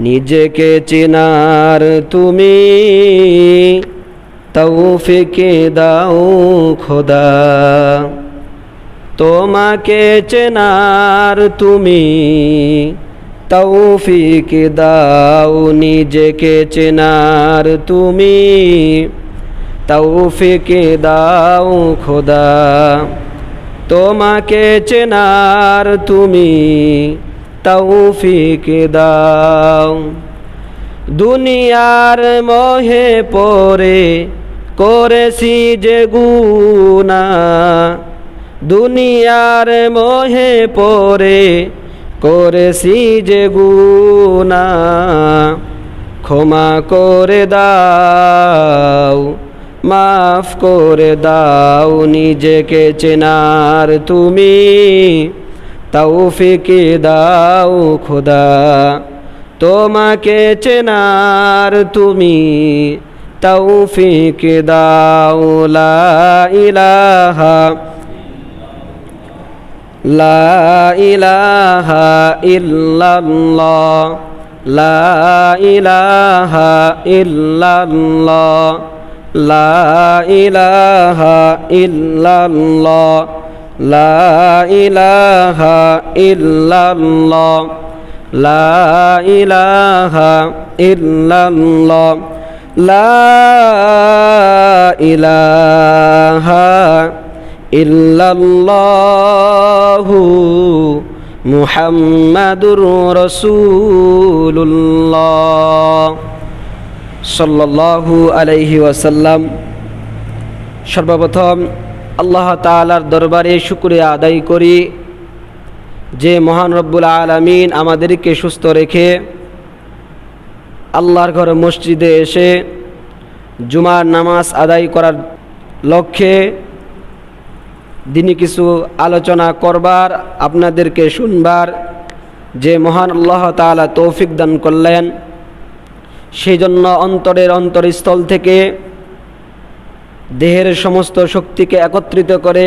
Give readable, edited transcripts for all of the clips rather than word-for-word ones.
নিজেকে চেনার তুমি তৌফিক দাও খোদা, তোমাকে চেনার তুমি তৌফিক দাও, নিজেকে চেনার তুমি তৌফিক দাও খোদা, তোমাকে চেনার তুমি তৌফিক দাও। দুনিয়ার মোহে পড়ে করেছি যে গুনাহ, দুনিয়ার মোহে পড়ে করেছি যে গুনাহ, ক্ষমা করে দাও মাফ করে দাও, নিজেকে চেনার তুমি তৌফিক দাও খোদা, তোমাকে চেনার তুমি তৌফিক দাও। লা ইলাহা লা ইলাহা ইল্লাল্লাহ, লা ইলাহা ইল্লাল্লাহ, লা ইলাহা ইল্লাল্লাহ, লা ইলাহা ইল্লাল্লাহ, লা ইলাহা ইল্লাল্লাহ, লা ইলাহা ইল্লাল্লাহু মুহাম্মাদুর রাসূলুল্লাহ সাল্লাল্লাহু আলাইহি ওয়াসাল্লাম। সর্বপ্রথম আল্লাহ তাআলার দরবারে শুকরিয়া আদায় করি যে মহান রব্বুল আলামিন আমাদেরকে সুস্থ রেখে আল্লাহর ঘর মসজিদে এসে জুমার নামাজ আদায় করার লক্ষ্যে দিনই কিছু আলোচনা করবার, আপনাদেরকে শুনবার যে মহান আল্লাহ তাআলা তৌফিক দান করলেন, সেই জন্য অন্তরের অন্তরস্থল থেকে দেহের সমস্ত শক্তিকে একত্রিত করে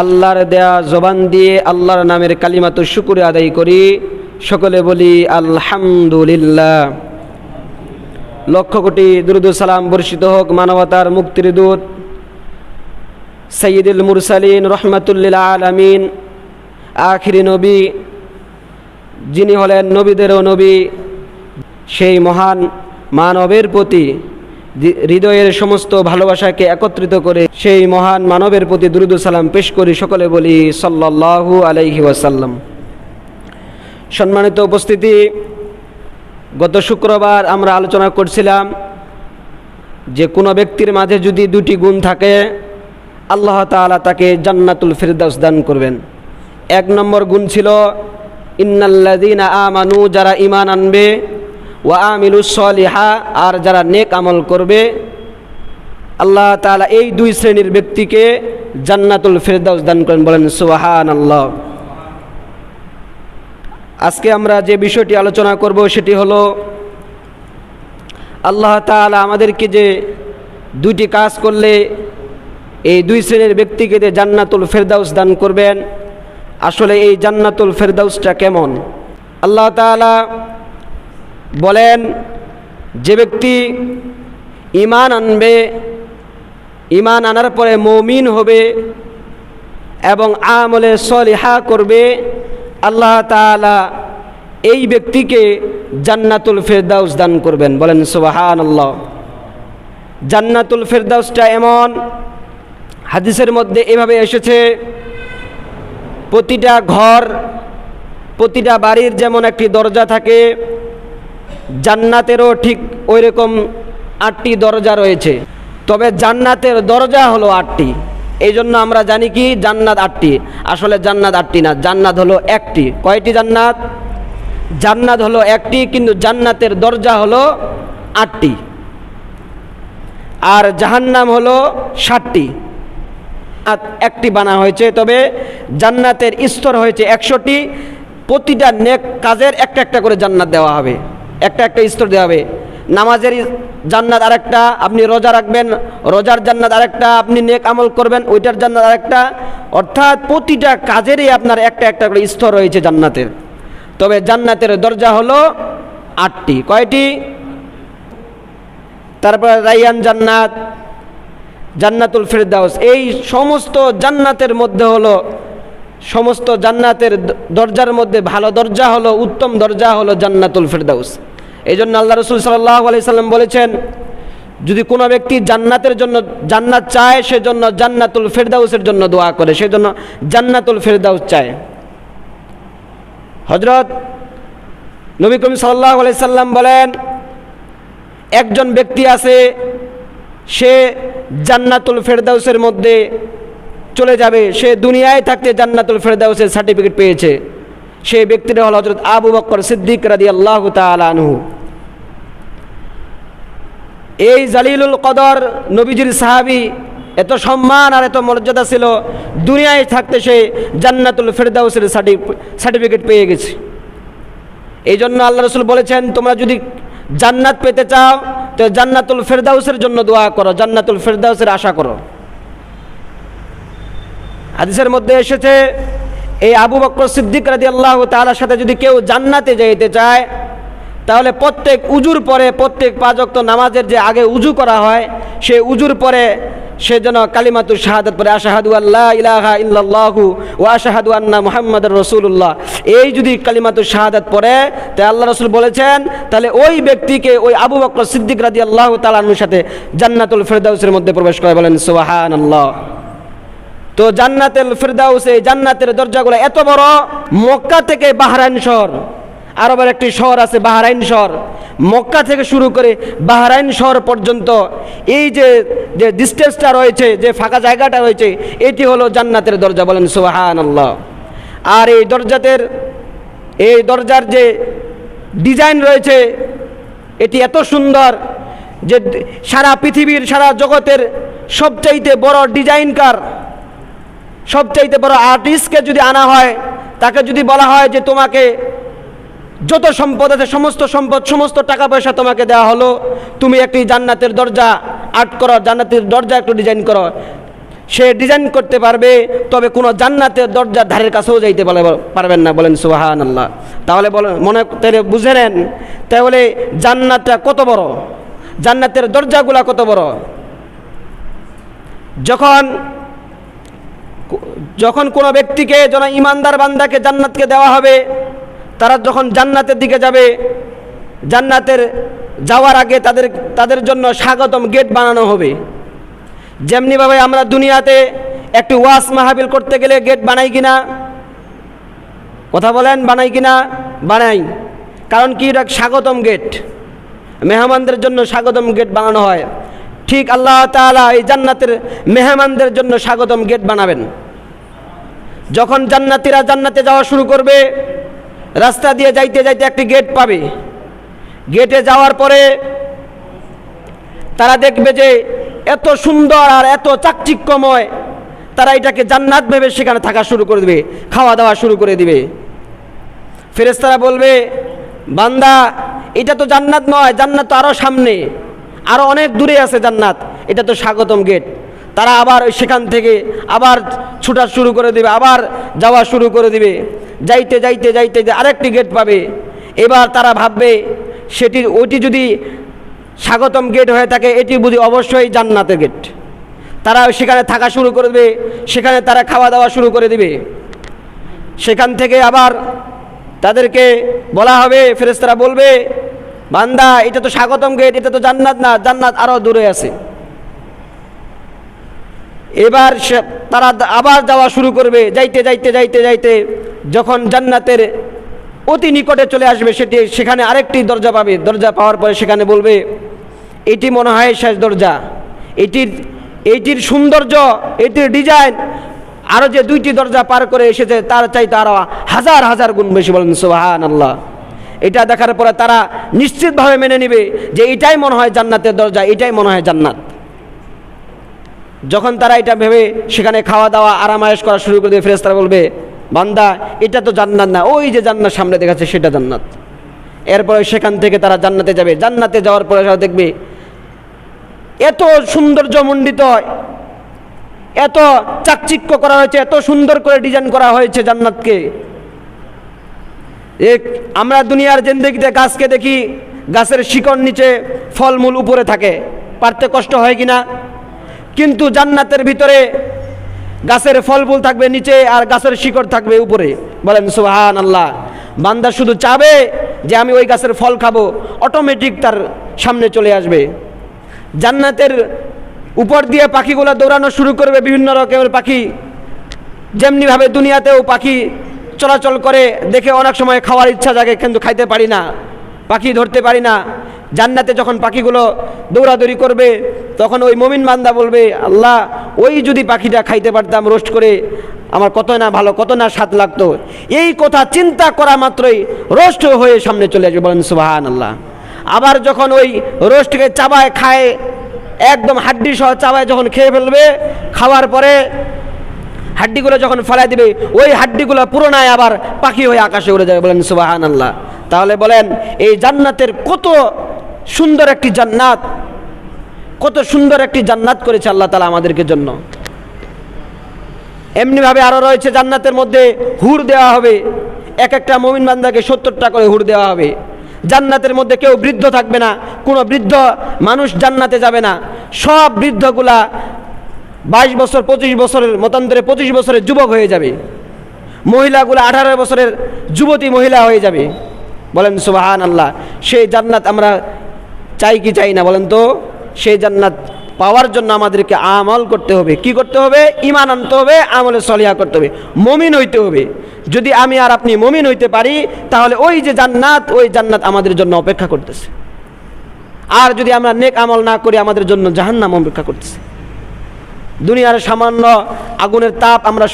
আল্লাহর দেয়া জবান দিয়ে আল্লাহর নামের কালিমাতু শুকর আদায় করি। সকলে বলি আলহামদুলিল্লাহ। লক্ষ কোটি দুরূদ ও সালাম বর্ষিত হোক মানবতার মুক্তির দূত সাইয়্যিদুল মুরসালিন রহমাতুল্লিল আলামিন, আখিরি নবী, যিনি হলেন নবীদেরও নবী, সেই মহান মানবের প্রতি হৃদয়ের সমস্ত ভালোবাসাকে একত্রিত করে সেই মহান মানবের প্রতি দুরূদ ও সালাম পেশ করি। সকলে বলি সাল্লাল্লাহু আলাইহি ওয়াসাল্লাম। সম্মানিত উপস্থিতি, গত শুক্রবার আমরা আলোচনা করছিলাম যে কোনো ব্যক্তির মাঝে যদি দুটি গুণ থাকে আল্লাহ তাআলা তাকে জান্নাতুল ফিরদাউস দান করবেন। এক নম্বর গুণ ছিল ইন্নাল্লাযীনা আমানু, যারা ঈমান আনবে, ওয়া আমিলুস সলিহা, আর যারা নেক আমল করবে, আল্লাহ তাআলা এই দুই শ্রেণীর ব্যক্তিকে জান্নাতুল ফিরদাউস দান করেন। বলেন সুবহানাল্লাহ। আজকে আমরা যে বিষয়টি আলোচনা করব সেটি হলো আল্লাহ তাআলা আমাদেরকে যে দুইটি কাজ করলে এই দুই শ্রেণীর ব্যক্তিকে যে জান্নাতুল ফিরদাউস দান করবেন, আসলে এই জান্নাতুল ফিরদাউসটা কেমন? আল্লাহ তাআলা বলেন যে ব্যক্তি ঈমান আনবে, ঈমান আনার পরে মুমিন হবে এবং আমলে সলিহা করবে, আল্লাহ তাআলা এই ব্যক্তিকে জান্নাতুল ফিরদাউস দান করবেন। বলেন সুবহানাল্লাহ। জান্নাতুল ফিরদাউসটা এমন, হাদিসের মধ্যে এভাবে এসেছে, প্রতিটা ঘর, প্রতিটা বাড়ির যেমন একটি দরজা থাকে, জান্নাতেরও ঠিক ওই রকম 8টি দরজা রয়েছে। তবে জান্নাতের দরজা হলো 8টি। এই জন্য আমরা জানি কি জান্নাত 8টি, আসলে জান্নাত 8টি না, জান্নাত হলো একটি। কয়টি জান্নাত? জান্নাত হলো একটি, কিন্তু জান্নাতের দরজা হলো 8টি। আর জাহান্নাম হলো 7টি। একটি বানা হয়েছে, তবে জান্নাতের স্তর হয়েছে 100টি। প্রতিটা নেক কাজের একটা একটা করে জান্নাত দেওয়া হবে, একটা একটা স্তর দেওয়া হবে। নামাজের জান্নাত আরেকটা, আপনি রোজা রাখবেন, রোজার জান্নাত আরেকটা, আপনি নেক আমল করবেন, ওইটার জান্নাত আরেকটা। অর্থাৎ প্রতিটা কাজেরই আপনার একটা একটা করে স্তর রয়েছে জান্নাতের। তবে জান্নাতের দরজা হলো 8টি। কয়টি? তারপরে রাইয়ান জান্নাত, জান্নাতুল ফিরদাউস। এই সমস্ত জান্নাতের মধ্যে হলো, সমস্ত জান্নাতের দরজার মধ্যে ভালো দরজা হলো, উত্তম দরজা হলো জান্নাতুল ফিরদাউস। এই জন্য আল্লাহ রসুল সাল্লাল্লাহু আলাইহি সাল্লাম বলেছেন, যদি কোনো ব্যক্তি জান্নাতের জন্য জান্নাত চায়, সেজন্য জান্নাতুল ফিরদাউসের জন্য দোয়া করে, সেজন্য জান্নাতুল ফিরদাউস চায়। হযরত নবী করিম সাল্লাল্লাহু আলাইহি সাল্লাম বলেন, একজন ব্যক্তি আছে, সে জান্নাতুল ফিরদাউসের মধ্যে চলে যাবে, সে দুনিয়ায় থাকতে জান্নাতুল ফিরদাউসের সার্টিফিকেট পেয়েছে। সেই ব্যক্তিটা হল হযরত আবু বকর সিদ্দিক রাদিয়াল্লাহু তাআলা আনহু। এই জালিলুল কদর নবীজির সাহাবী, এত সম্মান আর এত মর্যাদা ছিল, দুনিয়ায় থাকতে সে জান্নাতুল ফিরদাউসের সার্টিফিকেট পেয়ে গেছে। এই জন্য আল্লাহ রসুল বলেছেন, তোমরা যদি জান্নাত পেতে চাও তো জান্নাতুল ফিরদাউসের জন্য দোয়া করো, জান্নাতুল ফিরদাউসের আশা করো। হাদিসের মধ্যে এসেছে, এই আবু বকর সিদ্দিক রাদিয়াল্লাহু তাআলার সাথে যদি কেউ জান্নাতে যেতে চায়, তাহলে প্রত্যেক উজুর পরে, প্রত্যেক 5 ওয়াক্ত নামাজের যে আগে উজু করা হয়, সেই উজুর পরে সে যেন কালিমাতু শাহাদাত পড়ে, আশহাদু আল্লা ইলাহা ইল্লাল্লাহু ওয়া আশহাদু আন্না মুহাম্মাদুর রাসূলুল্লাহ। এই যদি কালিমাতু শাহাদাত পড়ে, তাই আল্লাহ রাসূল বলেছেন, তাহলে ওই ব্যক্তিকে ওই আবু বকর সিদ্দিক রাদিয়াল্লাহু তাআলা আনহুর সাথে জান্নাতুল ফিরদাউসের মধ্যে প্রবেশ করে। বলেন সুবহানাল্লাহ। তো জান্নাতুল ফিরদাউস, এই জান্নাতের দরজাগুলো এত বড়। মক্কা থেকে বাহরাইন শহর, আরবের একটি শহর আছে বাহরাইন শহর, মক্কা থেকে শুরু করে বাহরাইন শহর পর্যন্ত এই যে ডিস্টেন্সটা রয়েছে, যে ফাঁকা জায়গাটা রয়েছে, এটি হলো জান্নাতের দরজা। বলেন সুবহানাল্লাহ। আর এই দরজার যে ডিজাইন রয়েছে, এটি এত সুন্দর যে সারা পৃথিবীর, সারা জগতের সবচাইতে বড় ডিজাইনকার, সবচাইতে বড় আর্টিস্টকে যদি আনা হয়, তাকে যদি বলা হয় যে তোমাকে যত সম্পদ আছে, সমস্ত সম্পদ, সমস্ত টাকা পয়সা তোমাকে দেওয়া হলো, তুমি একটি জান্নাতের দরজা আর্ট করো, জান্নাতের দরজা একটু ডিজাইন করো, সে ডিজাইন করতে পারবে, তবে কোনো জান্নাতের দরজার ধারের কাছেও যাইতে পারবেন না। বলেন সুবহানাল্লাহ। তাহলে মনে করে বুঝে নেন, তাহলে জান্নাতটা কত বড়, জান্নাতের দরজাগুলা কত বড়। যখন কোনো ব্যক্তিকে, যেন ইমানদার বান্দাকে জান্নাতকে দেওয়া হবে, তারা যখন জান্নাতের দিকে যাবে, জান্নাতের যাওয়ার আগে তাদের জন্য স্বাগতম গেট বানানো হবে। যেমনিভাবে আমরা দুনিয়াতে একটি ওয়াজ মাহফিল করতে গেলে গেট বানাই কিনা? কথা বলেন, বানাই কিনা? বানাই। কারণ কি? এটা স্বাগতম গেট, মেহমানদের জন্য স্বাগতম গেট বানানো হয়। ঠিক আল্লাহ তাআলা এই জান্নাতের মেহমানদের জন্য স্বাগতম গেট বানাবেন। যখন জান্নাতীরা জান্নাতে যাওয়া শুরু করবে, রাস্তা দিয়ে যাইতে যাইতে একটি গেট পাবে। গেটে যাওয়ার পরে তারা দেখবে যে এত সুন্দর আর এত চাকচিক্যময়, তারা এটাকে জান্নাত ভেবে সেখানে থাকা শুরু করে দেবে, খাওয়া দাওয়া শুরু করে দিবে। ফেরেশতারা বলবে, বান্দা, এটা তো জান্নাত নয়, জান্নাত তো আরও সামনে, আরও অনেক দূরে আছে জান্নাত, এটা তো স্বাগতম গেট। তারা আবার সেখান থেকে আবার ছুটা শুরু করে দিবে, আবার যাওয়া শুরু করে দিবে। যাইতে যাইতে যাইতে আরেকটি গেট পাবে। এবার তারা ভাববে, ওইটি যদি স্বাগতম গেট হয়ে থাকে, এটি বুঝি অবশ্যই জান্নাতের গেট। তারা সেখানে থাকা শুরু করে দেবে, সেখানে তারা খাওয়া দাওয়া শুরু করে দিবে। সেখান থেকে আবার তাদেরকে বলা হবে, ফেরেশতারা বলবে, বান্দা, এটা তো স্বাগতম গেট, এটা তো জান্নাত না, জান্নাত আরও দূরে আছে। এবার তারা আবার যাওয়া শুরু করবে। যাইতে যাইতে যাইতে যাইতে যখন জান্নাতের অতি নিকটে চলে আসবে, সেখানে আরেকটি দরজা পাবে। দরজা পাওয়ার পরে সেখানে বলবে, এটি মনে হয় শেষ দরজা, এইটির সৌন্দর্য, এটির ডিজাইন আরও যে 2টি দরজা পার করে এসেছে তার চাইতে আরও হাজার হাজার গুণ বেশি। বলেন সুবহানাল্লাহ। এটা দেখার পরে তারা নিশ্চিতভাবে মেনে নেবে যে এটাই মনে হয় জান্নাতের দরজা, এটাই মনে হয় জান্নাত। যখন তারা এটা ভেবে সেখানে খাওয়া দাওয়া আরামায়েশ করা শুরু করে দিয়ে, ফেরেশতারা বলবে, বান্দা, এটা তো জান্নাত না, ওই যে জান্নাত সামনে দেখাচ্ছে সেটা জান্নাত। এরপরে সেখান থেকে তারা জান্নাতে যাবে। জান্নাতে যাওয়ার পরে তারা দেখবে এত সৌন্দর্যমণ্ডিত, এত চাকচিক্য করা হয়েছে, এত সুন্দর করে ডিজাইন করা হয়েছে জান্নাতকে। আমরা দুনিয়ার জিন্দেগিতে গাছকে দেখি, গাছের শিকড় নিচে, ফলমূল উপরে থাকে, পারতে কষ্ট হয় কিনা? কিন্তু জান্নাতের ভিতরে গাছের ফলমূল থাকবে নিচে আর গাছের শিকড় থাকবে উপরে। বলেন সুবহানাল্লাহ। বান্দা শুধু চাবে যে আমি ওই গাছের ফল খাবো, অটোমেটিক তার সামনে চলে আসবে। জান্নাতের উপর দিয়ে পাখিগুলো দৌড়ানো শুরু করবে, বিভিন্ন রকমের পাখি। যেমনিভাবে দুনিয়াতেও পাখি চলাচল করে দেখে অনেক সময় খাওয়ার ইচ্ছা জাগে, কিন্তু খাইতে পারি না, পাখি ধরতে পারি না। জান্নাতে যখন পাখিগুলো দৌড়াদৌড়ি করবে তখন ওই মুমিন বান্দা বলবে, আল্লাহ ওই যদি পাখিটা খাইতে পারতাম রোস্ট করে, আমার কত না ভালো, কত না স্বাদ লাগতো। এই কথা চিন্তা করা মাত্রই রোস্ট হয়ে সামনে চলে আসবে। বলেন সুবহানাল্লাহ। আবার যখন ওই রোস্টকে চাবায় খায়, একদম হাড্ডি সহ চাবায় যখন খেয়ে ফেলবে, খাওয়ার পরে হাড্ডিগুলো যখন ফেলাই দিবে, ওই হাড্ডিগুলো পুরোনায় আবার পাখি হয়ে আকাশে উড়ে যাবে। বলেন সুবহানাল্লাহ। তাহলে বলেন এই জান্নাতের কত সুন্দর একটি জান্নাত, কত সুন্দর একটি জান্নাত করেছে আল্লাহ তাআলা আমাদেরকে জন্য। এমনিভাবে আরও রয়েছে জান্নাতের মধ্যে হুর দেওয়া হবে, এক একটা মুমিন বান্দাকে 70টা করে হুর দেওয়া হবে। জান্নাতের মধ্যে কেউ বৃদ্ধ থাকবে না, কোনো বৃদ্ধ মানুষ জান্নাতে যাবে না। সব বৃদ্ধগুলা 22 বছর 25 বছরের মতান্তরে 25 বছরের যুবক হয়ে যাবে। মহিলাগুলো 18 বছরের যুবতী মহিলা হয়ে যাবে। বলেন সুবহানাল্লাহ। সেই জান্নাত আমরা চাই কি চাই না বলেন তো? সেই জান্নাত পাওয়ার জন্য আমাদেরকে আমল করতে হবে। কি করতে হবে? ঈমান আনতে হবে, আমলে সলিহা করতে হবে, মুমিন হইতে হবে। যদি আমি আর আপনি মুমিন হইতে পারি তাহলে ওই যে জান্নাত, ওই জান্নাত আমাদের জন্য অপেক্ষা করতেছে। আর যদি আমরা নেক আমল না করি আমাদের জন্য জাহান্নাম অপেক্ষা করতেছে। দুনিয়ার সামান্য আগুনের তাপ আমরা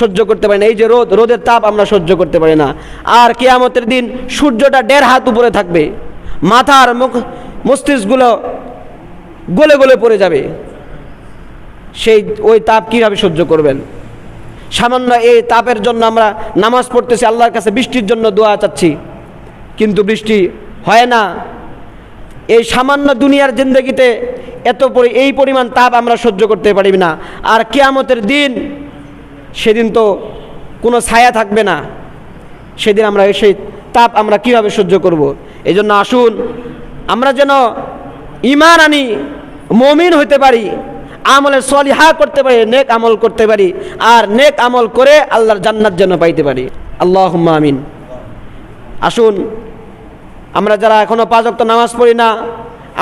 সহ্য করতে পারি না। এই যে রোদের তাপ আমরা সহ্য করতে পারি না। আর কিয়ামতের দিন সূর্যটা 1.5 হাত উপরে থাকবে, মাথার মস্তিষ্কগুলো গলে গলে পড়ে যাবে। ওই তাপ কীভাবে সহ্য করবেন? সামান্য এই তাপের জন্য আমরা নামাজ পড়তেছি, আল্লাহর কাছে বৃষ্টির জন্য দোয়া চাচ্ছি, কিন্তু বৃষ্টি হয় না। এই সামান্য দুনিয়ার জিন্দেগিতে এই পরিমাণ তাপ আমরা সহ্য করতে পারি না। আর কিয়ামতের দিন, সেদিন তো কোনো ছায়া থাকবে না। সেদিন আমরা সেই তাপ আমরা কিভাবে সহ্য করব? এই জন্য আসুন আমরা যেন ঈমান আনি, মুমিন হইতে পারি, আমলে সলিহা করতে পারি, নেক আমল করতে পারি, আর নেক আমল করে আল্লাহর জান্নাত যেন পাইতে পারি। আল্লাহুম্মা আমিন। আসুন আমরা যারা এখনো 5 ওয়াক্ত নামাজ পড়ি না,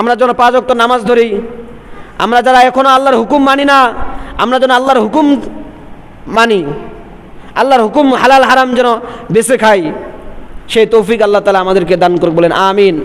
আমরা যেন 5 ওয়াক্ত নামাজ ধরি। আমরা যারা এখনো আল্লাহর হুকুম মানি না, আমরা যেন আল্লাহর হুকুম মানি, আল্লাহর হুকুম হালাল হারাম যেন বেছে খাই। সেই তৌফিক আল্লাহ তাআলা আমাদেরকে দান করুক। বলেন আমিন।